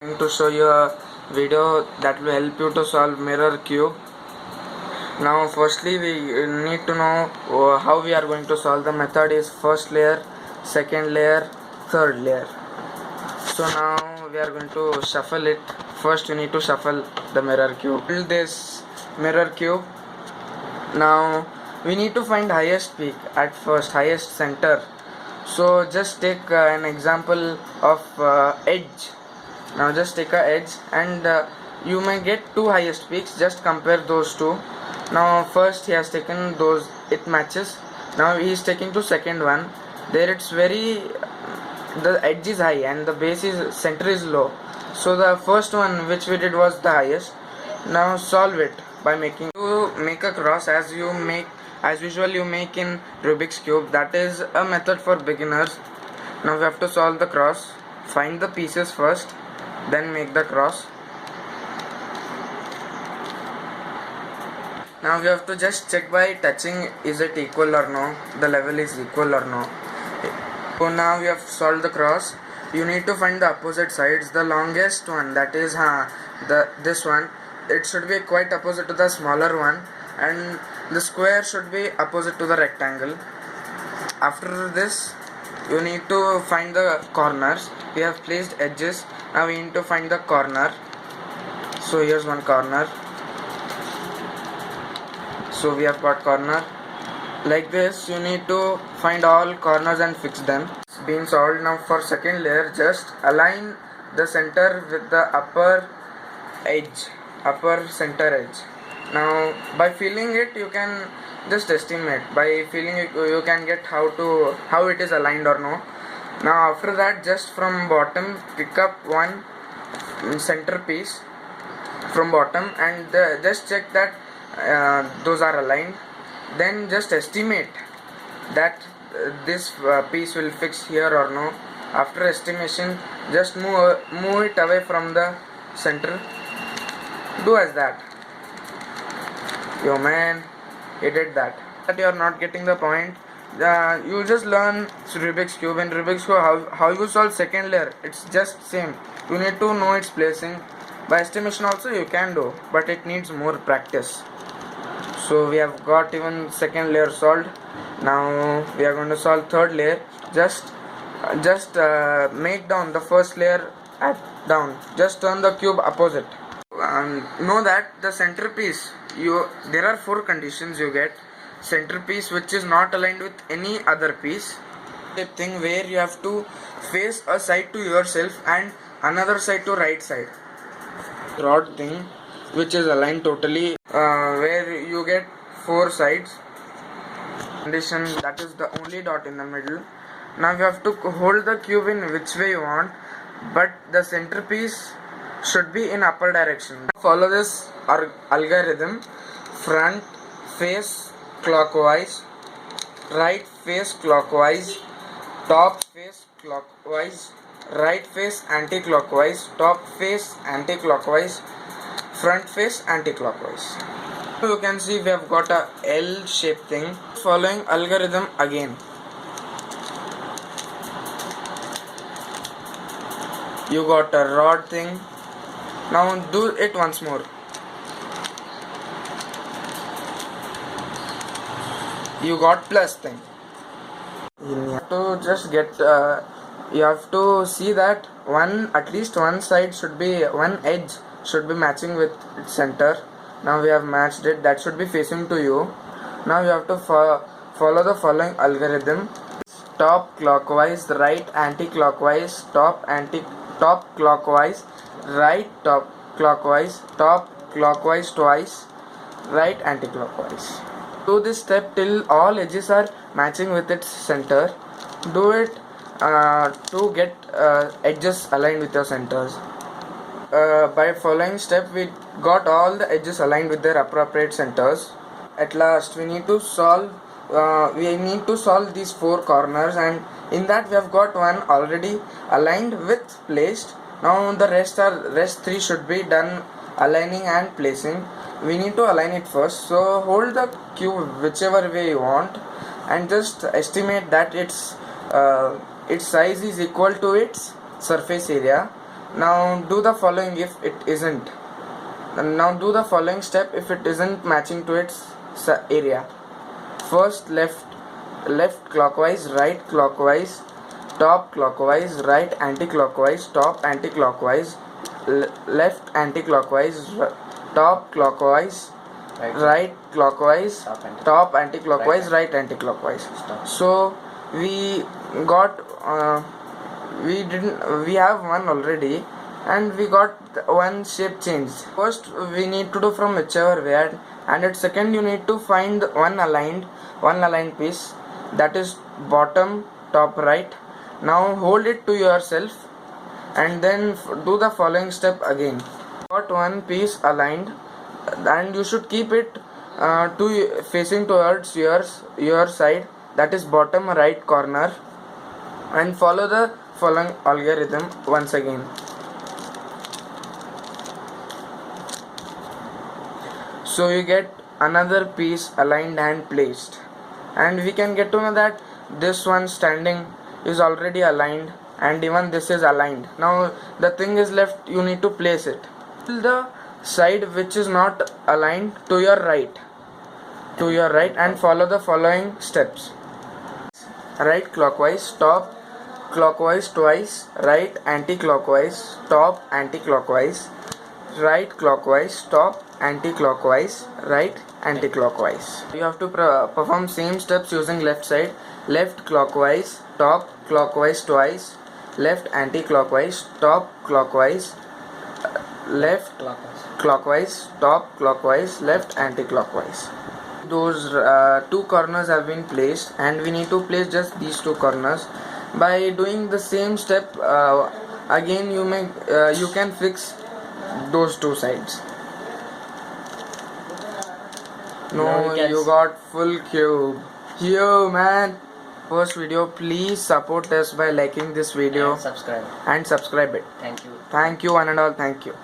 Going to show you a video that will help you to solve mirror cube. Now firstly we need to know how we are going to solve. The method is first layer, second layer, third layer. So now we are going to shuffle it. First you need to shuffle the mirror cube. Build this mirror cube. Now we need to find highest peak at first, highest center. So just take an example of edge. Now just take a edge and you may get two highest peaks. Just compare those two. Now first he has taken those, it matches. Now he is taking to second one. There it's very, the edge is high and the base is, center is low. So the first one which we did was the highest. Now solve it by making, to make a cross as usual you make in Rubik's cube. That is a method for beginners. Now we have to solve the cross. Find the pieces first, then make the cross. Now we have to just check by touching, is it equal or no, the level is equal or no. So now we have solved the cross. You need to find the opposite sides. The longest one, that is this one, it should be quite opposite to the smaller one, and the square should be opposite to the rectangle. After this you need to find the corners. We have placed edges. Now we need to find the corner. So here's one corner. So we have got corner. Like this you need to find all corners and fix them. It's been solved. Now for second layer, just align the center with the upper edge, upper center edge. Now by feeling it you can just estimate. By feeling it you can get how it is aligned or no. Now after that, just from bottom pick up one center piece from bottom and just check that those are aligned. Then just estimate that this piece will fix here or no. After estimation, just move it away from the center. Do as that. Yo man, he did that. That you are not getting the point. You just learn Rubik's cube. In Rubik's cube, how you solve second layer, it's just same. You need to know its placing. By estimation also you can do, but it needs more practice. So we have got even second layer solved. Now we are going to solve third layer. Just make down the first layer at down. Just turn the cube opposite. Know that the centerpiece, there are four conditions you get. Centerpiece which is not aligned with any other piece. The thing where you have to face a side to yourself and another side to right side. Rod thing which is aligned totally, where you get four sides. Condition, that is the only dot in the middle. Now you have to hold the cube in which way you want, but the centerpiece should be in upper direction. Follow this algorithm. Front face clockwise, right face clockwise, top face clockwise, right face anti-clockwise, top face anti-clockwise, front face anti-clockwise. You can see we have got a L shaped thing. Following algorithm again. You got a rod thing. Now do it once more. You got plus thing. You have to just get, you have to see that at least one side should be, one edge should be matching with its center. Now we have matched it. That should be facing to you. Now you have to follow the following algorithm. Top clockwise, right anti-clockwise, top clockwise, right top clockwise twice, right anti-clockwise. Do this step till all edges are matching with its center. Do it to get edges aligned with your centers. By following step we got all the edges aligned with their appropriate centers. At last we need to solve these four corners, and in that we have got one already aligned with placed. Now the rest three should be done aligning and placing. We need to align it first. So hold the cube whichever way you want and just estimate that its size is equal to its surface area. Now do the following if it isn't. Now do the following step if it isn't matching to its area. First left clockwise, right clockwise, top clockwise, right anti-clockwise, top anti-clockwise, left anti-clockwise, top clockwise, right clockwise, top anti-clockwise, right anti-clockwise. So we got we have one already, and we got one shape change. First we need to do from whichever way, and at second you need to find one aligned piece, that is bottom top right. Now hold it to yourself and then do the following step again. Got one piece aligned, and you should keep it facing towards your side, that is bottom right corner, and follow the following algorithm once again. So you get another piece aligned and placed, and we can get to know that this one standing is already aligned, and even this is aligned. Now the thing is left, you need to place it till the side which is not aligned to your right, and follow the following steps. Right clockwise, top clockwise twice, right anti-clockwise, top anti-clockwise, right clockwise, top anti-clockwise, right anti-clockwise. You have to perform same steps using left side. Left clockwise, top clockwise twice, left anti-clockwise, top clockwise, left clockwise, top clockwise, left anti-clockwise. Those two corners have been placed, and we need to place just these two corners. By doing the same step again, you can fix those two sides. No, you got full cube. Yo man, first video, please support us by liking this video and subscribe it. Thank you. Thank you one and all, thank you.